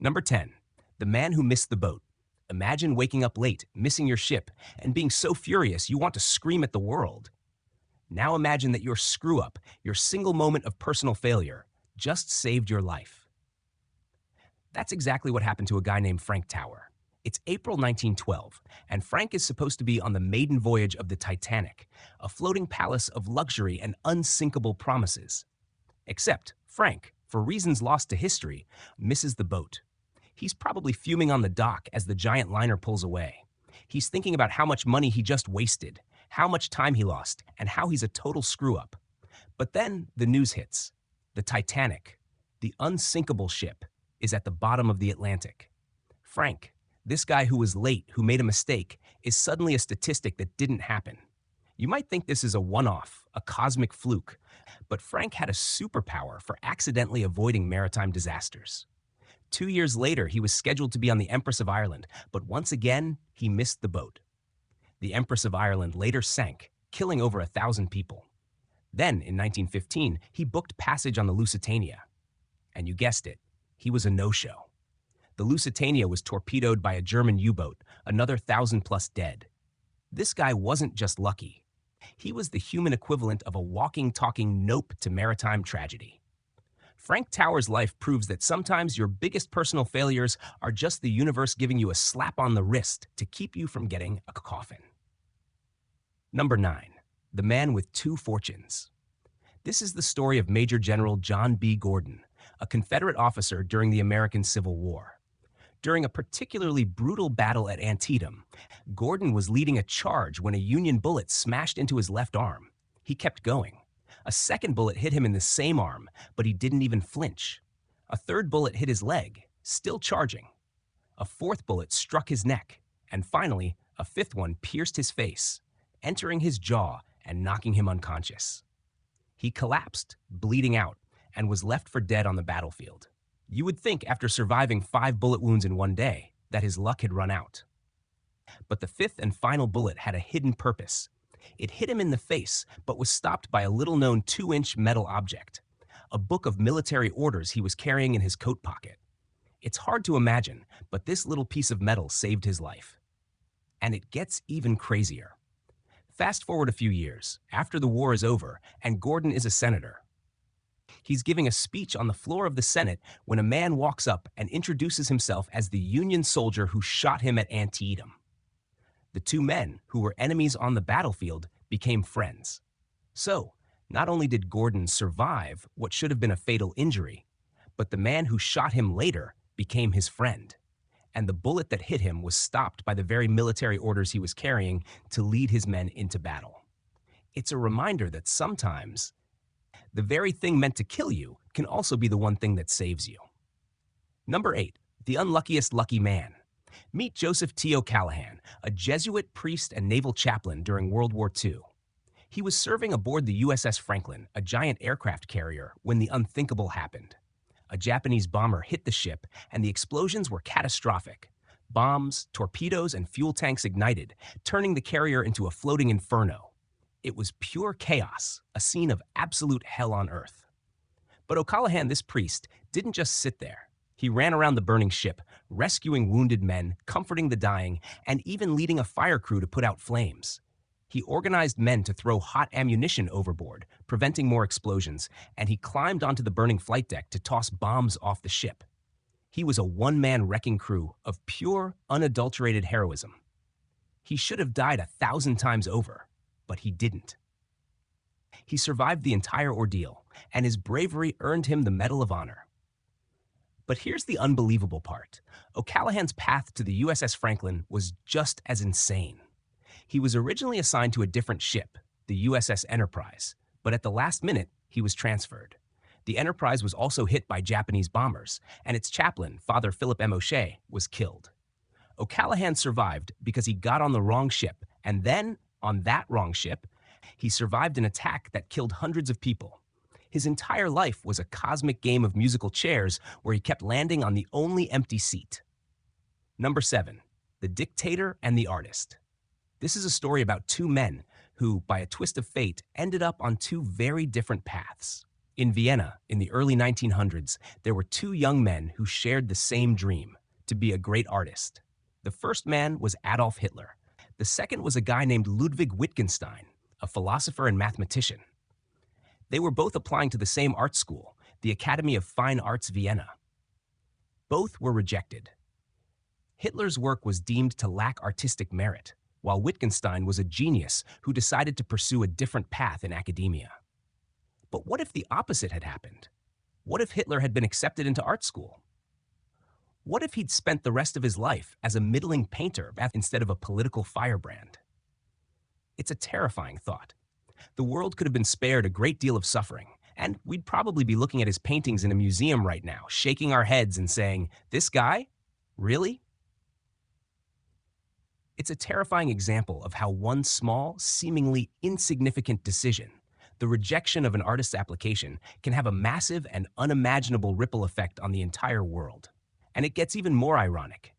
Number 10, the man who missed the boat. Imagine waking up late, missing your ship, and being so furious you want to scream at the world. Now imagine that your screw up, your single moment of personal failure, just saved your life. That's exactly what happened to a guy named Frank Tower. It's April 1912, and Frank is supposed to be on the maiden voyage of the Titanic, a floating palace of luxury and unsinkable promises. Except Frank, for reasons lost to history, misses the boat. He's probably fuming on the dock as the giant liner pulls away. He's thinking about how much money he just wasted, how much time he lost, and how he's a total screw-up. But then the news hits. The Titanic, the unsinkable ship, is at the bottom of the Atlantic. Frank, this guy who was late, who made a mistake, is suddenly a statistic that didn't happen. You might think this is a one-off, a cosmic fluke, but Frank had a superpower for accidentally avoiding maritime disasters. 2 years later, he was scheduled to be on the Empress of Ireland, but once again, he missed the boat. The Empress of Ireland later sank, killing over 1,000 people. Then, in 1915, he booked passage on the Lusitania. And you guessed it, he was a no-show. The Lusitania was torpedoed by a German U-boat, another 1,000+ dead. This guy wasn't just lucky. He was the human equivalent of a walking, talking nope to maritime tragedy. Frank Tower's life proves that sometimes your biggest personal failures are just the universe giving you a slap on the wrist to keep you from getting a coffin. Number 9, the man with two fortunes. This is the story of Major General John B. Gordon, a Confederate officer during the American Civil War. During a particularly brutal battle at Antietam, Gordon was leading a charge when a Union bullet smashed into his left arm. He kept going. A second bullet hit him in the same arm, but he didn't even flinch. A third bullet hit his leg, still charging. A fourth bullet struck his neck, and finally, a fifth one pierced his face, entering his jaw and knocking him unconscious. He collapsed, bleeding out, and was left for dead on the battlefield. You would think after surviving 5 bullet wounds in one day that his luck had run out. But the fifth and final bullet had a hidden purpose. It hit him in the face, but was stopped by a little-known 2-inch metal object, a book of military orders he was carrying in his coat pocket. It's hard to imagine, but this little piece of metal saved his life. And it gets even crazier. Fast forward a few years, after the war is over, and Gordon is a senator. He's giving a speech on the floor of the Senate when a man walks up and introduces himself as the Union soldier who shot him at Antietam. The two men, who were enemies on the battlefield, became friends. So, not only did Gordon survive what should have been a fatal injury, but the man who shot him later became his friend. And the bullet that hit him was stopped by the very military orders he was carrying to lead his men into battle. It's a reminder that sometimes the very thing meant to kill you can also be the one thing that saves you. Number 8, the unluckiest lucky man. Meet Joseph T. O'Callaghan, a Jesuit priest and naval chaplain during World War II. He was serving aboard the USS Franklin, a giant aircraft carrier, when the unthinkable happened. A Japanese bomber hit the ship, and the explosions were catastrophic. Bombs, torpedoes, and fuel tanks ignited, turning the carrier into a floating inferno. It was pure chaos, a scene of absolute hell on earth. But O'Callaghan, this priest, didn't just sit there. He ran around the burning ship, rescuing wounded men, comforting the dying, and even leading a fire crew to put out flames. He organized men to throw hot ammunition overboard, preventing more explosions, and he climbed onto the burning flight deck to toss bombs off the ship. He was a one-man wrecking crew of pure, unadulterated heroism. He should have died 1,000 times over, but he didn't. He survived the entire ordeal, and his bravery earned him the Medal of Honor. But here's the unbelievable part. O'Callaghan's path to the USS Franklin was just as insane. He was originally assigned to a different ship, the USS Enterprise, but at the last minute, he was transferred. The Enterprise was also hit by Japanese bombers, and its chaplain, Father Philip M. O'Shea, was killed. O'Callaghan survived because he got on the wrong ship, and then, on that wrong ship, he survived an attack that killed hundreds of people. His entire life was a cosmic game of musical chairs where he kept landing on the only empty seat. Number 7, the dictator and the artist. This is a story about two men who, by a twist of fate, ended up on two very different paths. In Vienna, in the early 1900s, there were two young men who shared the same dream, to be a great artist. The first man was Adolf Hitler. The second was a guy named Ludwig Wittgenstein, a philosopher and mathematician. They were both applying to the same art school, the Academy of Fine Arts Vienna. Both were rejected. Hitler's work was deemed to lack artistic merit, while Wittgenstein was a genius who decided to pursue a different path in academia. But what if the opposite had happened? What if Hitler had been accepted into art school? What if he'd spent the rest of his life as a middling painter instead of a political firebrand? It's a terrifying thought. The world could have been spared a great deal of suffering, and we'd probably be looking at his paintings in a museum right now, shaking our heads and saying, "This guy? Really?" It's a terrifying example of how one small, seemingly insignificant decision, the rejection of an artist's application, can have a massive and unimaginable ripple effect on the entire world. And it gets even more ironic.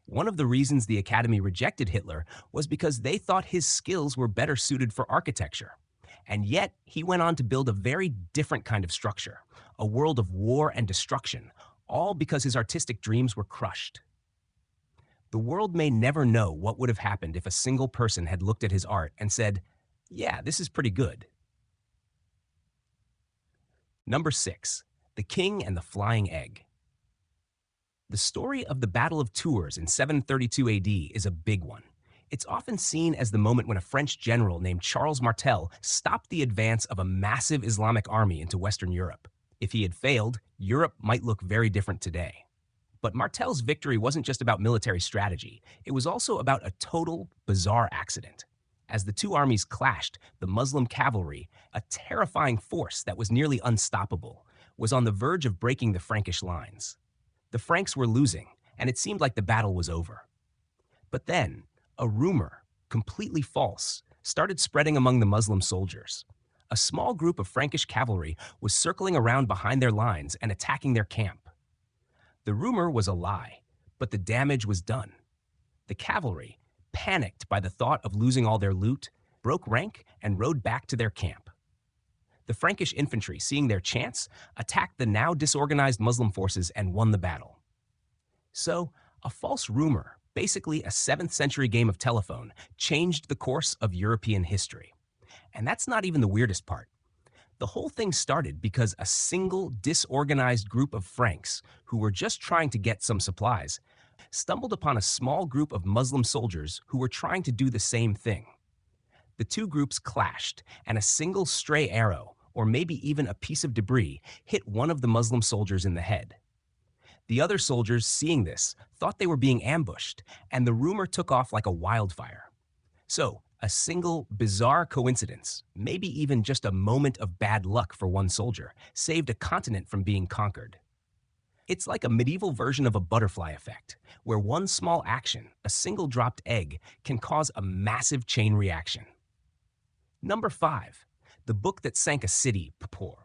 One of the reasons the Academy rejected Hitler was because they thought his skills were better suited for architecture. And yet, he went on to build a very different kind of structure, a world of war and destruction, all because his artistic dreams were crushed. The world may never know what would have happened if a single person had looked at his art and said, "Yeah, this is pretty good." Number 6. The King and the Flying Egg. The story of the Battle of Tours in 732 AD is a big one. It's often seen as the moment when a French general named Charles Martel stopped the advance of a massive Islamic army into Western Europe. If he had failed, Europe might look very different today. But Martel's victory wasn't just about military strategy. It was also about a total, bizarre accident. As the two armies clashed, the Muslim cavalry, a terrifying force that was nearly unstoppable, was on the verge of breaking the Frankish lines. The Franks were losing, and it seemed like the battle was over. But then, a rumor, completely false, started spreading among the Muslim soldiers. A small group of Frankish cavalry was circling around behind their lines and attacking their camp. The rumor was a lie, but the damage was done. The cavalry, panicked by the thought of losing all their loot, broke rank and rode back to their camp. The Frankish infantry, seeing their chance, attacked the now disorganized Muslim forces and won the battle. So, a false rumor, basically a 7th century game of telephone, changed the course of European history. And that's not even the weirdest part. The whole thing started because a single disorganized group of Franks, who were just trying to get some supplies, stumbled upon a small group of Muslim soldiers who were trying to do the same thing. The two groups clashed, and a single stray arrow, or maybe even a piece of debris, hit one of the Muslim soldiers in the head. The other soldiers, seeing this, thought they were being ambushed, and the rumor took off like a wildfire. So, a single bizarre coincidence, maybe even just a moment of bad luck for one soldier, saved a continent from being conquered. It's like a medieval version of a butterfly effect, where one small action, a single dropped egg, can cause a massive chain reaction. Number 5. The Book That Sank a City, Papur.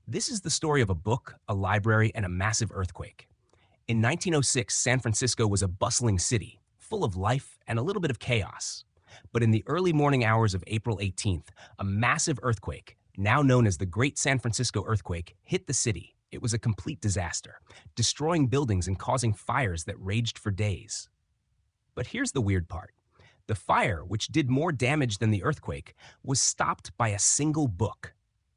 This is the story of a book, a library, and a massive earthquake. In 1906, San Francisco was a bustling city, full of life and a little bit of chaos. But in the early morning hours of April 18th, a massive earthquake, now known as the Great San Francisco Earthquake, hit the city. It was a complete disaster, destroying buildings and causing fires that raged for days. But here's the weird part. The fire, which did more damage than the earthquake, was stopped by a single book.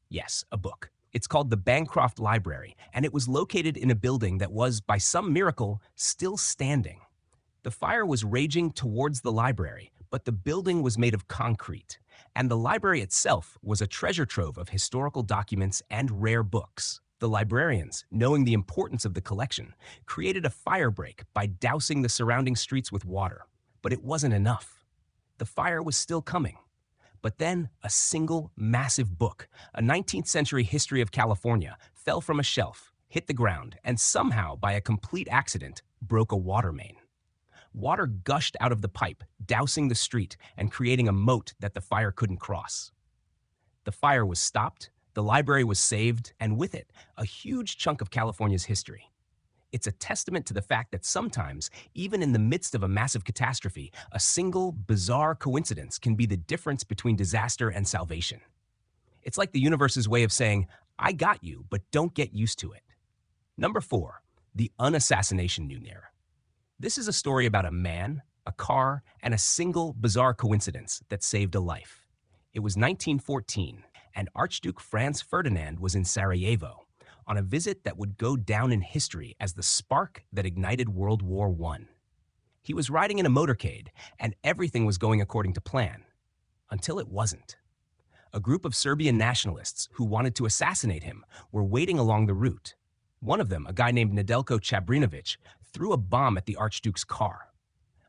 Yes, a book. It's called the Bancroft Library, and it was located in a building that was, by some miracle, still standing. The fire was raging towards the library, but the building was made of concrete, and the library itself was a treasure trove of historical documents and rare books. The librarians, knowing the importance of the collection, created a fire break by dousing the surrounding streets with water. But it wasn't enough. The fire was still coming. But then a single massive book, a 19th century history of California, fell from a shelf, hit the ground, and somehow, by a complete accident, broke a water main. Water gushed out of the pipe, dousing the street and creating a moat that the fire couldn't cross. The fire was stopped, the library was saved, and with it, a huge chunk of California's history. It's a testament to the fact that sometimes, even in the midst of a massive catastrophe, a single, bizarre coincidence can be the difference between disaster and salvation. It's like the universe's way of saying, I got you, but don't get used to it. Number 4, the unassassination Nunair. This is a story about a man, a car, and a single bizarre coincidence that saved a life. It was 1914, and Archduke Franz Ferdinand was in Sarajevo on a visit that would go down in history as the spark that ignited World War I. He was riding in a motorcade, and everything was going according to plan. Until it wasn't. A group of Serbian nationalists who wanted to assassinate him were waiting along the route. One of them, a guy named Nedeljko Čabrinović, threw a bomb at the Archduke's car.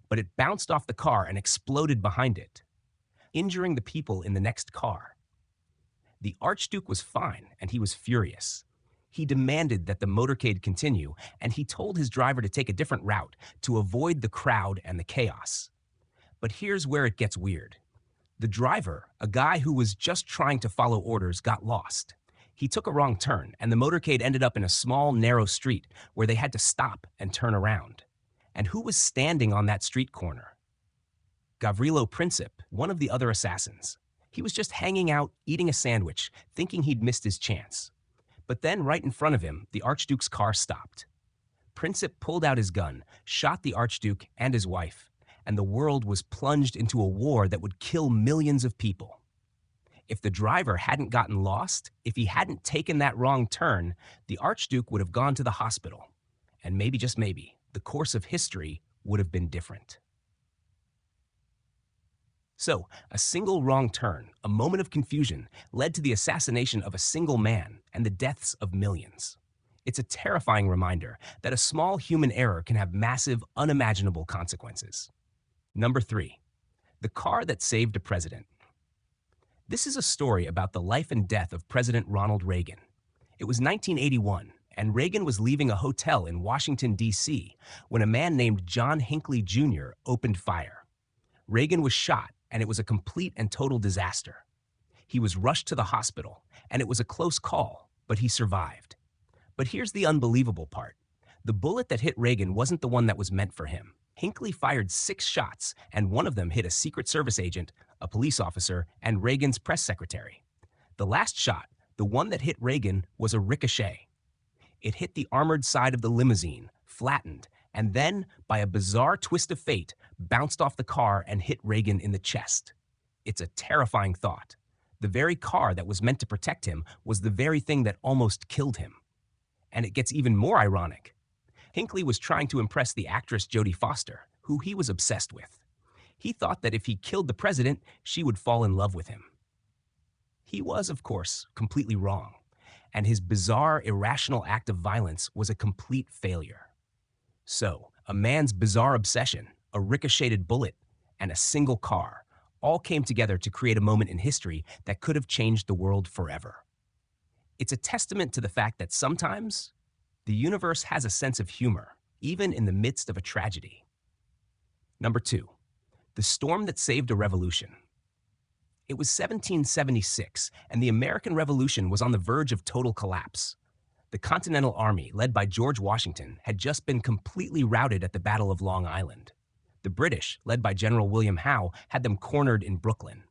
But it bounced off the car and exploded behind it, injuring the people in the next car. The Archduke was fine, and he was furious. He demanded that the motorcade continue, and he told his driver to take a different route to avoid the crowd and the chaos. But here's where it gets weird. The driver, a guy who was just trying to follow orders, got lost. He took a wrong turn, and the motorcade ended up in a small, narrow street where they had to stop and turn around. And who was standing on that street corner? Gavrilo Princip, one of the other assassins. He was just hanging out, eating a sandwich, thinking he'd missed his chance. But then, right in front of him, the Archduke's car stopped. Princip pulled out his gun, shot the Archduke and his wife, and the world was plunged into a war that would kill millions of people. If the driver hadn't gotten lost, if he hadn't taken that wrong turn, the Archduke would have gone to the hospital. And maybe, just maybe, the course of history would have been different. So, a single wrong turn, a moment of confusion, led to the assassination of a single man and the deaths of millions. It's a terrifying reminder that a small human error can have massive, unimaginable consequences. Number 3, the car that saved a president. This is a story about the life and death of President Ronald Reagan. It was 1981, and Reagan was leaving a hotel in Washington, D.C., when a man named John Hinckley Jr. opened fire. Reagan was shot, and it was a complete and total disaster. He was rushed to the hospital, and it was a close call, but he survived. But here's the unbelievable part. The bullet that hit Reagan wasn't the one that was meant for him. Hinckley fired 6 shots, and one of them hit a Secret Service agent, a police officer, and Reagan's press secretary. The last shot, the one that hit Reagan, was a ricochet. It hit the armored side of the limousine, flattened, and then, by a bizarre twist of fate, bounced off the car and hit Reagan in the chest. It's a terrifying thought. The very car that was meant to protect him was the very thing that almost killed him. And it gets even more ironic. Hinckley was trying to impress the actress Jodie Foster, who he was obsessed with. He thought that if he killed the president, she would fall in love with him. He was, of course, completely wrong, and his bizarre, irrational act of violence was a complete failure. So, a man's bizarre obsession, a ricocheted bullet, and a single car all came together to create a moment in history that could have changed the world forever. It's a testament to the fact that sometimes the universe has a sense of humor, even in the midst of a tragedy. Number 2, the storm that saved a revolution. It was 1776, and the American Revolution was on the verge of total collapse. The Continental Army, led by George Washington, had just been completely routed at the Battle of Long Island. The British, led by General William Howe, had them cornered in Brooklyn.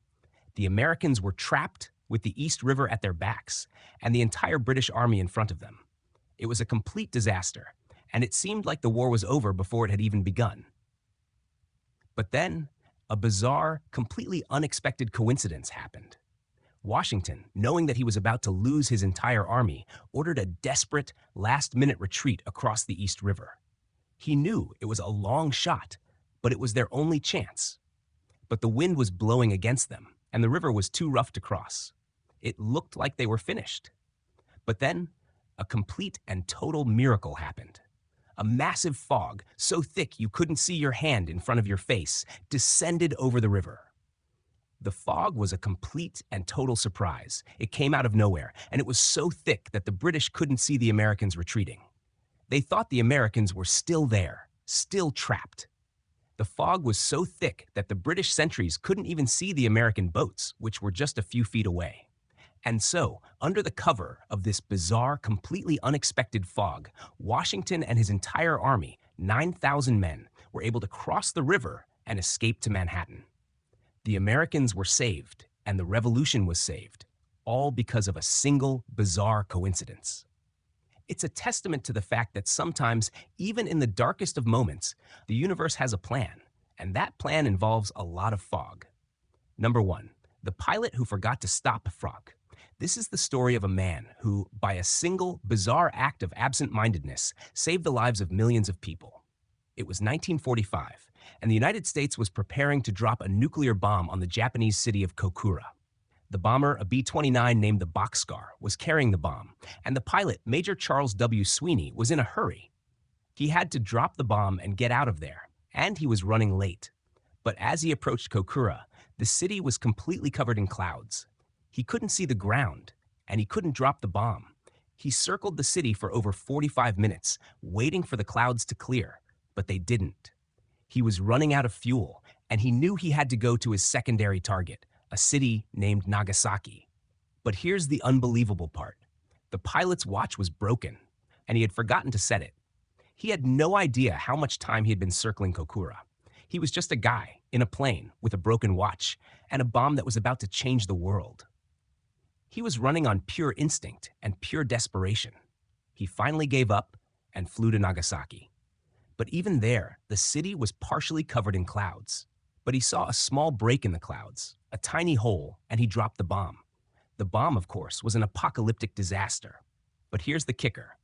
The Americans were trapped with the East River at their backs, and the entire British army in front of them. It was a complete disaster, and it seemed like the war was over before it had even begun. But then, a bizarre, completely unexpected coincidence happened. Washington, knowing that he was about to lose his entire army, ordered a desperate, last-minute retreat across the East River. He knew it was a long shot, but it was their only chance. But the wind was blowing against them, and the river was too rough to cross. It looked like they were finished. But then, a complete and total miracle happened. A massive fog, so thick you couldn't see your hand in front of your face, descended over the river. The fog was a complete and total surprise. It came out of nowhere, and it was so thick that the British couldn't see the Americans retreating. They thought the Americans were still there, still trapped. The fog was so thick that the British sentries couldn't even see the American boats, which were just a few feet away. And so, under the cover of this bizarre, completely unexpected fog, Washington and his entire army, 9,000 men, were able to cross the river and escape to Manhattan. The Americans were saved, and the revolution was saved, all because of a single bizarre coincidence. It's a testament to the fact that sometimes, even in the darkest of moments, the universe has a plan, and that plan involves a lot of fog. Number 1, the pilot who forgot to stop a frog. This is the story of a man who, by a single, bizarre act of absent-mindedness, saved the lives of millions of people. It was 1945, and the United States was preparing to drop a nuclear bomb on the Japanese city of Kokura. The bomber, a B-29 named the Boxcar, was carrying the bomb, and the pilot, Major Charles W. Sweeney, was in a hurry. He had to drop the bomb and get out of there, and he was running late. But as he approached Kokura, the city was completely covered in clouds. He couldn't see the ground, and he couldn't drop the bomb. He circled the city for over 45 minutes, waiting for the clouds to clear, but they didn't. He was running out of fuel, and he knew he had to go to his secondary target, a city named Nagasaki. But here's the unbelievable part. The pilot's watch was broken, and he had forgotten to set it. He had no idea how much time he had been circling Kokura. He was just a guy in a plane with a broken watch and a bomb that was about to change the world. He was running on pure instinct and pure desperation. He finally gave up and flew to Nagasaki. But even there, the city was partially covered in clouds. But he saw a small break in the clouds, a tiny hole, and he dropped the bomb. The bomb, of course, was an apocalyptic disaster. But here's the kicker.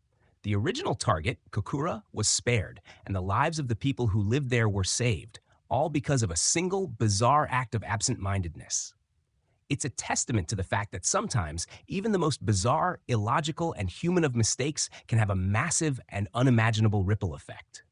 The original target, Kokura, was spared, and the lives of the people who lived there were saved, all because of a single, bizarre act of absent-mindedness. It's a testament to the fact that sometimes even the most bizarre, illogical, and human of mistakes can have a massive and unimaginable ripple effect.